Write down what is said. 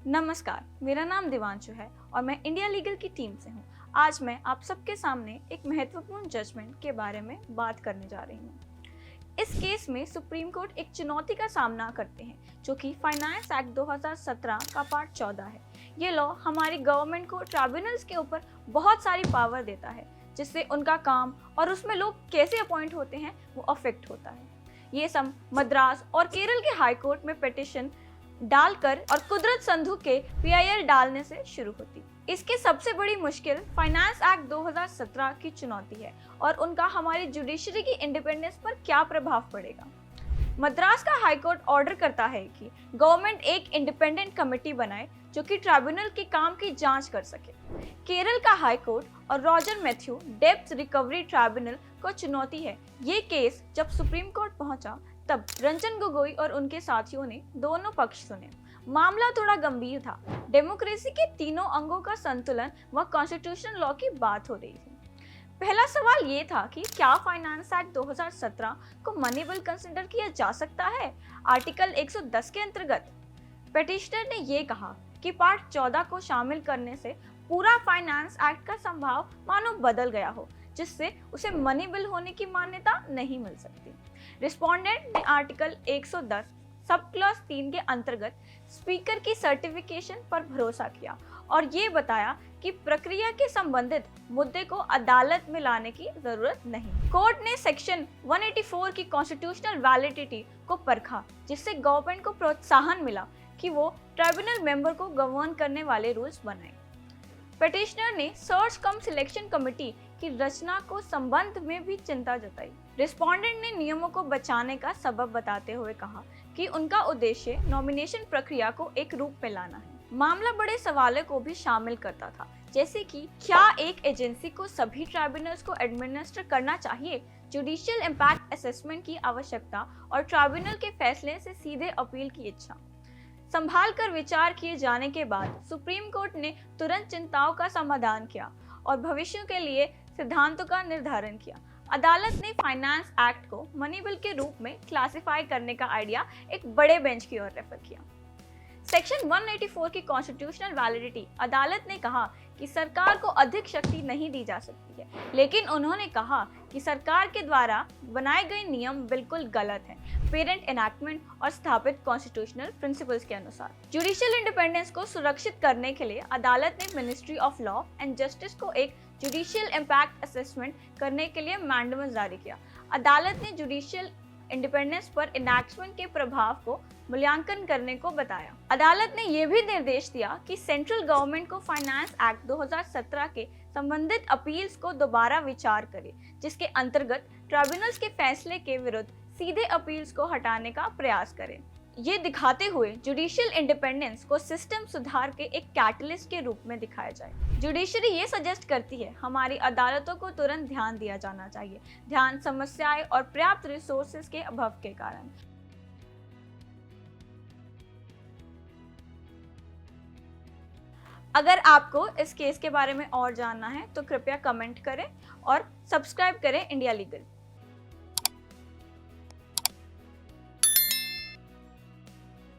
नमस्कार, मेरा नाम दिवांशु है और मैं इंडिया लीगल की टीम से हूँ। आज मैं आप सबके सामने एक महत्वपूर्ण जजमेंट के बारे में बात करने जा रही हूँ। इस केस में सुप्रीम कोर्ट एक चुनौती का सामना करते हैं, जो कि फाइनेंस एक्ट 2017 का पार्ट 14 है। ये लॉ हमारी गवर्नमेंट को ट्राइब्यूनल्स के ऊपर बहुत सारी पावर देता है, जिससे उनका काम और उसमें लोग कैसे अपॉइंट होते हैं वो अफेक्ट होता है। ये सब मद्रास और केरल के हाई कोर्ट में पिटिशन डालकर और कुदरत संधू के पीआईएल डालने से शुरू होती। इसकी सबसे बड़ी मुश्किल फाइनेंस एक्ट 2017 की चुनौती है और उनका हमारी जुडिशरी की इंडिपेंडेंस पर क्या प्रभाव पड़ेगा। मद्रास का हाई कोर्ट ऑर्डर करता है कि गवर्नमेंट एक इंडिपेंडेंट कमेटी बनाए जो कि ट्राइब्यूनल के काम की जांच कर सके। केरल का हाई कोर्ट और रॉजर मैथ्यू डेब्ट रिकवरी ट्राइब्यूनल को चुनौती है। ये केस जब सुप्रीम कोर्ट पहुंचा तब रंजन गोगोई और उनके साथियों ने दोनों पक्ष सुने। मामला थोड़ा गंभीर था। डेमोक्रेसी के तीनों अंगों का संतुलन व कॉन्स्टिट्यूशनल लॉ की बात हो रही थी। पहला सवाल ये था कि क्या फाइनेंस एक्ट 2017 को मनी बिल कंसिडर किया जा सकता है। आर्टिकल 110 के अंतर्गत पिटिशनर ने ये कहा कि पार्ट 14 को शामिल करने से पूरा फाइनेंस एक्ट का संभाव मानो बदल गया हो, जिससे उसे मनी बिल होने की मान्यता नहीं मिल सकती। रिस्पोंडेंट ने आर्टिकल 110 सब क्लॉज 3 के अंतर्गत स्पीकर की सर्टिफिकेशन पर भरोसा किया और ये बताया कि प्रक्रिया के संबंधित मुद्दे को अदालत में लाने की जरूरत नहीं। कोर्ट ने सेक्शन 184 की कॉन्स्टिट्यूशनल वैलिडिटी को परखा, जिससे गवर्नमेंट को प्रोत्साहन मिला कि वो ट्राइब्यूनल मेंबर को गवर्न करने वाले रूल्स बनाए। पिटिशनर ने सर्च कम सिलेक्शन कमेटी की रचना को संबंध में भी चिंता जताई। रिस्पोंडेंट ने नियमों को बचाने का सबब बताते हुए कहा कि उनका उद्देश्य नॉमिनेशन प्रक्रिया को एक रूप में लाना है। मामला बड़े सवालों को भी शामिल करता था, जैसे कि क्या एक एजेंसी को सभी ट्राइब्यूनल्स को एडमिनिस्टर करना चाहिए, जुडिशियल इम्पैक्ट असेसमेंट की आवश्यकता और ट्राइब्यूनल के फैसले से सीधे अपील की इच्छा। संभाल कर विचार किए जाने के बाद सुप्रीम कोर्ट ने तुरंत चिंताओं का समाधान किया और भविष्य के लिए सिद्धांतों का निर्धारण किया। अदालत ने फाइनेंस एक्ट को मनी बिल के रूप में क्लासिफाई करने का आइडिया एक बड़े बेंच की ओर रेफर किया। सेक्शन 184 की कॉन्स्टिट्यूशनल वैलिडिटी। अदालत ने कहा कि सरकार को अधिक शक्ति नहीं दी जा सकती है, लेकिन उन्होंने कहा कि सरकार के द्वारा बनाए गए नियम बिल्कुल गलत हैं, पेरेंट एनैक्टमेंट और स्थापित कॉन्स्टिट्यूशनल प्रिंसिपल्स के अनुसार। जुडिशियल इंडिपेंडेंस को सुरक्षित करने के लिए अदालत ने ministry of law and justice को एक जुडिशियल इम्पैक्ट असेसमेंट करने के लिए मैंडेटस जारी किया। अदालत ने जुडिशियल इंडिपेंडेंस पर एनैक्टमेंट के प्रभाव को मूल्यांकन करने को बताया। अदालत ने यह भी निर्देश दिया कि सेंट्रल गवर्नमेंट को फाइनेंस एक्ट 2017 के संबंधित अपील्स को दोबारा विचार करे, जिसके अंतर्गत ट्राइब्यूनल्स के फैसले के विरुद्ध सीधे अपील्स को हटाने का प्रयास करे। ये दिखाते हुए जुडिशियल इंडिपेंडेंस को सिस्टम सुधार के एक कैटलिस्ट के रूप में दिखाया जाए। जुडिशरी ये सजेस्ट करती है हमारी अदालतों को तुरंत ध्यान दिया जाना चाहिए, ध्यान समस्याएं और पर्याप्त रिसोर्सेज के अभाव के कारण। अगर आपको इस केस के बारे में और जानना है तो कृपया कमेंट करें और सब्सक्राइब करें इंडिया लीगल।